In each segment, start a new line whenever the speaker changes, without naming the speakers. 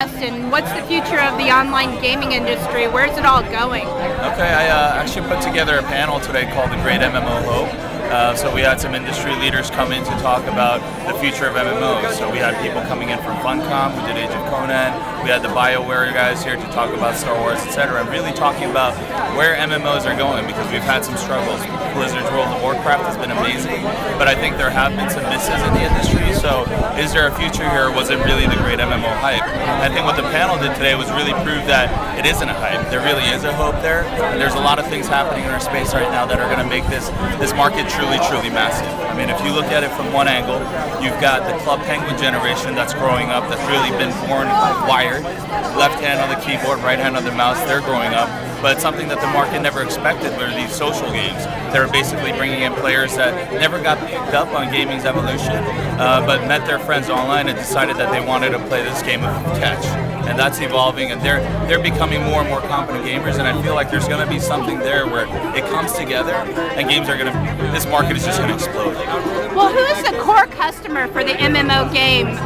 And what's the future of the online gaming industry? Where's it all going?
Okay, I actually put together a panel today called The Great MMO Hope. So we had some industry leaders come in to talk about the future of MMOs. So we had people coming in from Funcom who did Age of Conan. We had the BioWare guys here to talk about Star Wars, etc. And really talking about where MMOs are going, because we've had some struggles. Blizzard's World of Warcraft has been amazing, but I think there have been some misses in the industry. So is there a future here, or was it really the great MMO hype? I think what the panel did today was really prove that it isn't a hype. There really is a hope there, and there's a lot of things happening in our space right now that are going to make this market truly massive. I mean, if you look at it from one angle, you've got the Club Penguin generation that's growing up, that's really been born wired. Left hand on the keyboard, right hand on the mouse, they're growing up. But it's something that the market never expected were these social games that are basically bringing in players that never got picked up on gaming's evolution, but met their friends online and decided that they wanted to play this game of catch. And that's evolving, and they're becoming more and more competent gamers, and I feel like there's going to be something there where it comes together, and games are going to, this market is just going to explode.
Well, who is the core customer for the MMO game?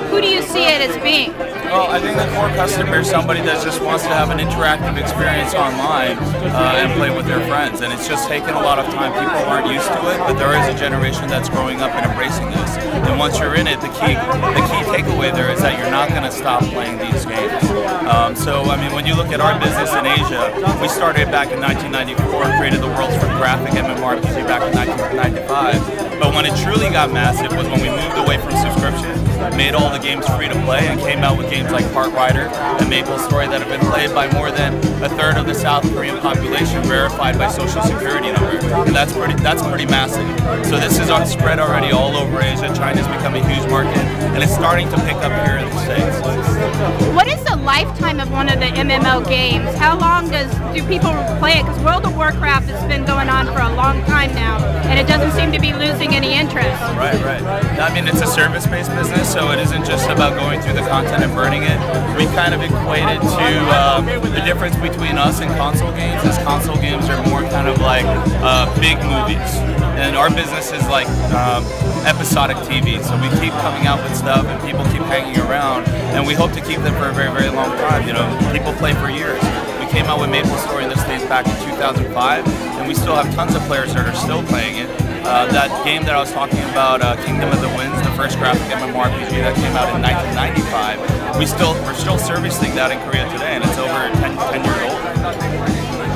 Who do you see it as being?
Well, I think the core customer is somebody that just wants to have an interactive experience online and play with their friends, and it's just taken a lot of time. People aren't used to it, but there is a generation that's growing up and embracing this. And once you're in it, the key takeaway there is that you're not going to stop playing these games. So, I mean, when you look at our business in Asia, we started back in 1994 and created the world's first graphic MMORPG back in 1995. But when it truly got massive was when we moved away from subscription, made all the games free to play, and came out with games like Part Rider and Maple Story that have been played by more than a third of the South Korean population, verified by Social Security number, and that's pretty massive. So this is spread already all over Asia. China's become a huge market, and it's starting to pick up here in the States.
What is the lifetime of one of the MMO games? How long do people play it? Because World of Warcraft has been going on for a long time now, and it doesn't seem to be losing any interest.
Right. I mean, it's a service-based business, so it isn't just about going through the content and burning it. We kind of equate it to the difference between us and console games, is console games are more kind of like big movies. And our business is like episodic TV, so we keep coming out with stuff and people keep hanging around, and we hope to keep them for a very long time. You know, people play for years. We came out with Maple Story in the States back in 2005, and we still have tons of players that are still playing it. That game that I was talking about, Kingdom of the Winds, the first graphic MMORPG that came out in 1995, we're still servicing that in Korea today, and it's over 10 years old.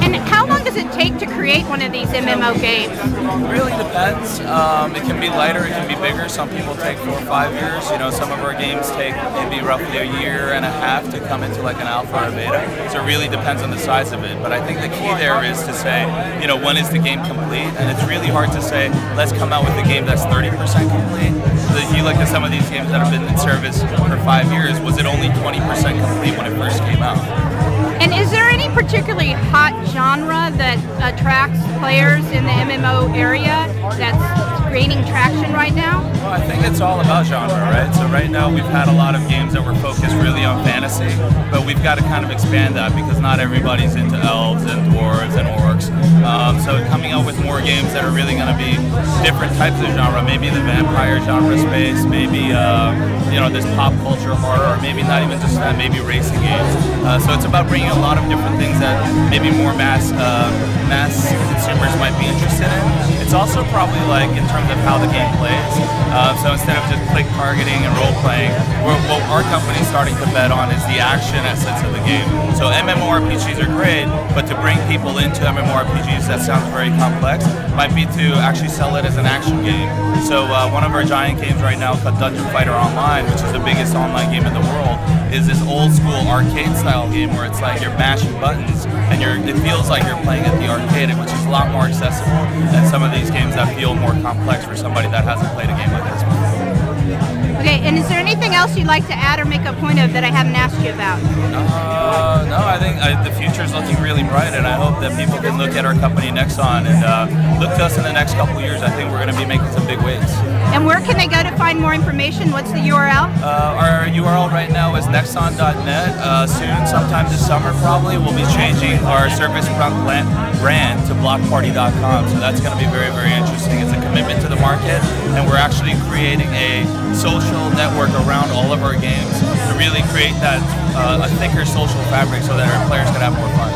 And how long does it take to create one of these MMO games?
It really depends. It can be lighter, it can be bigger. Some people take 4 or 5 years. You know, some of our games take maybe roughly a year and a half to come into like an alpha or beta. So it really depends on the size of it. But I think the key there is to say, you know, when is the game complete? And it's really hard to say, let's come out with a game that's 30% complete. So if you look at some of these games that have been in service for 5 years, was it only 20% complete when it first came out?
And is there any particularly hot genre that attracts players in the MMO area that's gaining traction right now?
Well, I think it's all about genre, right? So right now we've had a lot of games that were focused really on fantasy, but we've got to kind of expand that because not everybody's into elves and dwarves and orcs. So coming out with more games that are really going to be different types of genre, maybe the vampire genre space, maybe you know, this pop culture horror, or maybe not even just that, maybe racing games. So it's about bringing a lot of different things that maybe more mass consumers might be interested in. It's also probably like in terms of how the game plays. So instead of just click targeting and role playing, what our company's starting to bet on is the action essence of the game. So MMORPGs are great, but to bring people into MMORPGs, that sounds very complex, might be to actually sell it as an action game. So one of our giant games right now called Dungeon Fighter Online, which is the biggest online game in the world, is this old school arcade style game where it's like you're mashing buttons and it feels like you're playing at the arcade, which is a lot more accessible than some of these games that feel more complex for somebody that hasn't played a game like this before.
Okay, and is there anything else you'd like to add or make a point of that I haven't asked you about?
No, I think the future is looking really bright, and I hope that people can look at our company Nexon and look to us in the next couple of years. I think we're going to be making some big waves.
And where can they go to find more information? What's the URL?
Our URL right now is nexon.net. Soon, sometime this summer probably, we'll be changing our service brand to blockparty.com. So that's going to be very, very interesting. It's a commitment to the market, and we're actually creating a social network around all of our games to really create that a thicker social fabric so that our players can have more fun.